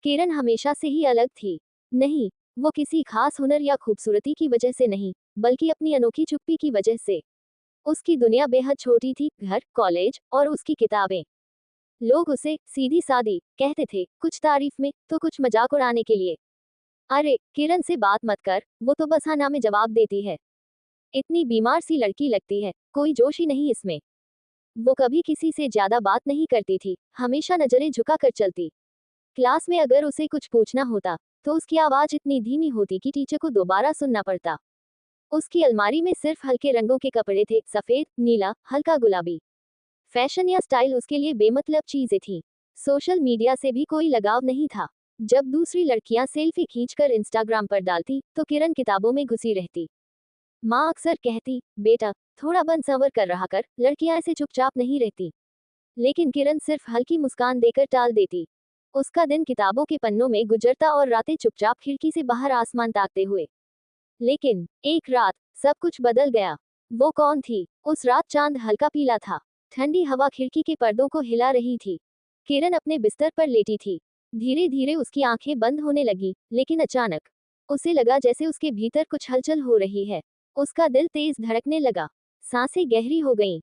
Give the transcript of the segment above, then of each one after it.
किरण हमेशा से ही अलग थी। नहीं, वो किसी खास हुनर या खूबसूरती की वजह से नहीं, बल्कि अपनी अनोखी चुप्पी की वजह से। उसकी दुनिया बेहद छोटी थी, घर, कॉलेज और उसकी किताबें। लोग उसे सीधी सादी कहते थे, कुछ तारीफ में तो कुछ मजाक उड़ाने के लिए। अरे किरण से बात मत कर, वो तो बस हाँ ना में जवाब देती है। इतनी बीमार सी लड़की लगती है, कोई जोश ही नहीं इसमें। वो कभी किसी से ज्यादा बात नहीं करती थी, हमेशा नजरें झुका कर चलती। क्लास में अगर उसे कुछ पूछना होता तो उसकी आवाज इतनी धीमी होती कि टीचर को दोबारा सुनना पड़ता। उसकी अलमारी में सिर्फ हल्के रंगों के कपड़े थे, सफेद, नीला, हल्का गुलाबी। फैशन या स्टाइल उसके लिए बेमतलब चीजें थीं। सोशल मीडिया से भी कोई लगाव नहीं था। जब दूसरी लड़कियां सेल्फी खींचकर इंस्टाग्राम पर डालती तो किरण किताबों में घुसी रहती। माँ अक्सर कहती, बेटा थोड़ा बन संवर कर रहा कर, लड़कियां ऐसे चुपचाप नहीं रहती। लेकिन किरण सिर्फ हल्की मुस्कान देकर टाल देती। उसका दिन किताबों के पन्नों में गुजरता और रातें चुपचाप खिड़की से बाहर आसमान ताकते हुए। लेकिन एक रात सब कुछ बदल गया। वो कौन थी? उस रात चांद हल्का पीला था। ठंडी हवा खिड़की के पर्दों को हिला रही थी। किरण अपने बिस्तर पर लेटी थी। धीरे धीरे उसकी आंखें बंद होने लगी, लेकिन अचानक उसे लगा जैसे उसके भीतर कुछ हलचल हो रही है। उसका दिल तेज धड़कने लगा। सांसें गहरी हो गईं।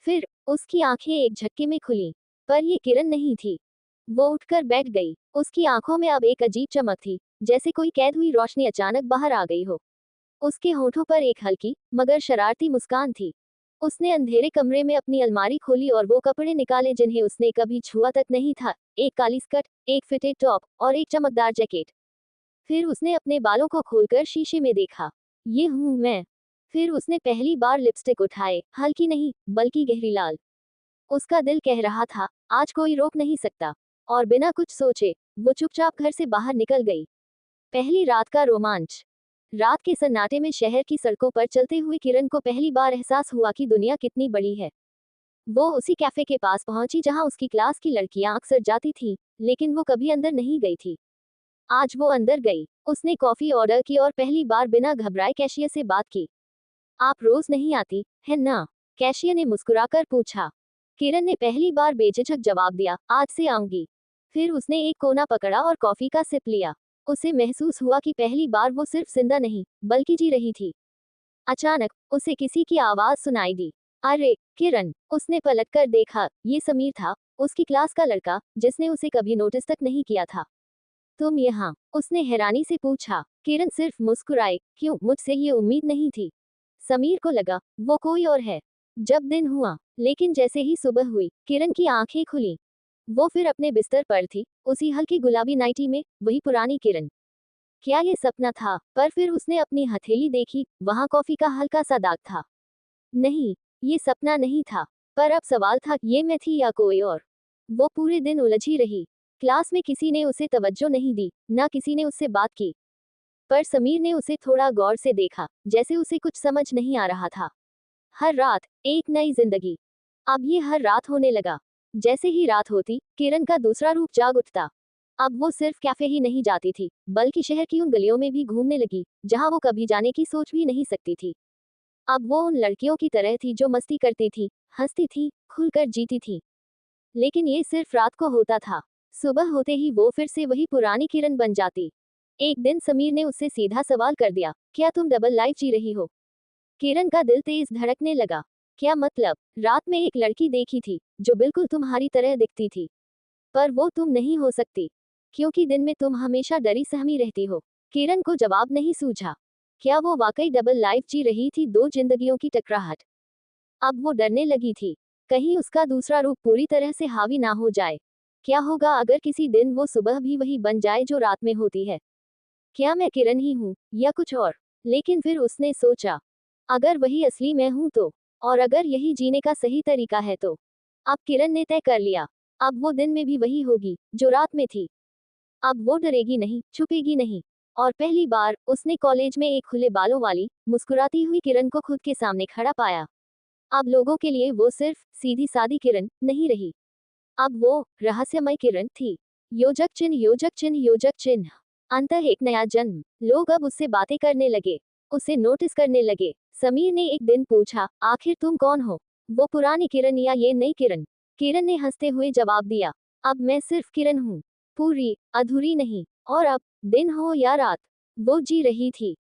फिर उसकी आंखें एक झटके में खुलीं। पर ये किरण नहीं थी। वो उठकर बैठ गई। उसकी आंखों में अब एक अजीब चमक थी, जैसे कोई कैद हुई रोशनी अचानक बाहर आ गई हो। उसके होठों पर एक हल्की मगर शरारती मुस्कान थी। उसने अंधेरे कमरे में अपनी अलमारी खोली और वो कपड़े निकाले जिन्हें उसने कभी छुआ तक नहीं था। एक काली स्कर्ट, एक फिटेड टॉप और एक चमकदार जैकेट। फिर उसने अपने बालों को खोलकर शीशे में देखा। ये हूं मैं। फिर उसने पहली बार लिपस्टिक उठाए, हल्की नहीं, बल्कि गहरी लाल। उसका दिल कह रहा था, आज कोई रोक नहीं सकता। और बिना कुछ सोचे वो चुपचाप घर से बाहर निकल गई। पहली रात का रोमांच। रात के सन्नाटे में शहर की सड़कों पर चलते हुए किरण को पहली बार एहसास हुआ कि दुनिया कितनी बड़ी है। वो उसी कैफे के पास पहुंची जहां उसकी क्लास की लड़कियां अक्सर जाती थीं, लेकिन वो कभी अंदर नहीं गई थी। आज वो अंदर गई। उसने कॉफी ऑर्डर की और पहली बार बिना घबराए कैशियर से बात की। आप रोज नहीं आती है ना? कैशियर ने मुस्कुराकर पूछा। किरण ने पहली बार बेझिझक जवाब दिया, आज से आऊंगी। फिर उसने एक कोना पकड़ा और कॉफी का सिप लिया। उसे महसूस हुआ कि पहली बार वो सिर्फ जिंदा नहीं, बल्कि जी रही थी। अचानक उसे किसी की आवाज सुनाई दी। अरे किरण! उसने पलटकर देखा, ये समीर था, उसकी क्लास का लड़का, जिसने उसे कभी नोटिस तक नहीं किया था। तुम यहाँ? उसने हैरानी से पूछा। किरण सिर्फ मुस्कुराई, क्यों, मुझसे ये उम्मीद नहीं थी। समीर को लगा वो कोई और है। जब दिन हुआ, लेकिन जैसे ही सुबह हुई, किरण की आंखें खुली। वो फिर अपने बिस्तर पर थी, उसी हल्की गुलाबी नाइटी में, वही पुरानी किरण। क्या ये सपना था? पर फिर उसने अपनी हथेली देखी, वहां कॉफी का हल्का सा दाग था। नहीं, ये सपना नहीं था। पर अब सवाल था, ये मैं थी या कोई और? वो पूरे दिन उलझी रही। क्लास में किसी ने उसे तवज्जो नहीं दी, ना किसी ने उससे बात की। पर समीर ने उसे थोड़ा गौर से देखा, जैसे उसे कुछ समझ नहीं आ रहा था। हर रात एक नई जिंदगी। अब ये हर रात होने लगा। जैसे ही रात होती, किरण का दूसरा रूप जाग उठता। अब वो सिर्फ कैफे ही नहीं जाती थी, बल्कि शहर की उन गलियों में भी घूमने लगी, जहां वो कभी जाने की सोच भी नहीं सकती थी। अब वो उन लड़कियों की तरह थी जो मस्ती करती थी, हंसती थी, खुलकर जीती थी। लेकिन ये सिर्फ रात को होता था। सुबह होते ही वो फिर से वही पुरानी किरण बन जाती। एक दिन समीर ने उससे सीधा सवाल कर दिया, क्या तुम डबल लाइफ जी रही हो? किरण का दिल तेज धड़कने लगा। क्या मतलब? रात में एक लड़की देखी थी, जो बिल्कुल तुम्हारी तरह दिखती थी। पर वो तुम नहीं हो सकती, क्योंकि दिन में तुम हमेशा डरी सहमी रहती हो। किरण को जवाब नहीं सूझा। क्या वो वाकई डबल लाइफ जी रही थी, दो जिंदगियों की टकराहट? अब वो डरने लगी थी। कहीं उसका दूसरा रूप पूरी तरह से हावी ना हो जाए। क्या होगा अगर किसी दिन वो सुबह भी वही बन जाए जो रात में होती है? क्या मैं किरण ही हूँ, या कुछ और? लेकिन फिर उसने सोचा, अगर वही असली मैं हूं तो, और अगर यही जीने का सही तरीका है तो। अब किरण ने तय कर लिया, अब वो दिन में भी वही होगी जो रात में थी। अब वो डरेगी नहीं, छुपेगी नहीं। और पहली बार उसने कॉलेज में एक खुले बालों वाली मुस्कुराती हुई किरण को खुद के सामने खड़ा पाया। अब लोगों के लिए वो सिर्फ सीधी सादी किरण नहीं रही। अब वो रहस्यमय किरण थी। योजक चिन्ह, योजक चिन्ह, योजक चिन्ह। अंतः एक नया जन्म। लोग अब उससे बातें करने लगे, उसे नोटिस करने लगे। समीर ने एक दिन पूछा, आखिर तुम कौन हो? वो पुरानी किरण या ये नई किरण? किरण ने हंसते हुए जवाब दिया, अब मैं सिर्फ किरण हूँ। पूरी, अधूरी नहीं। और अब दिन हो या रात, वो जी रही थी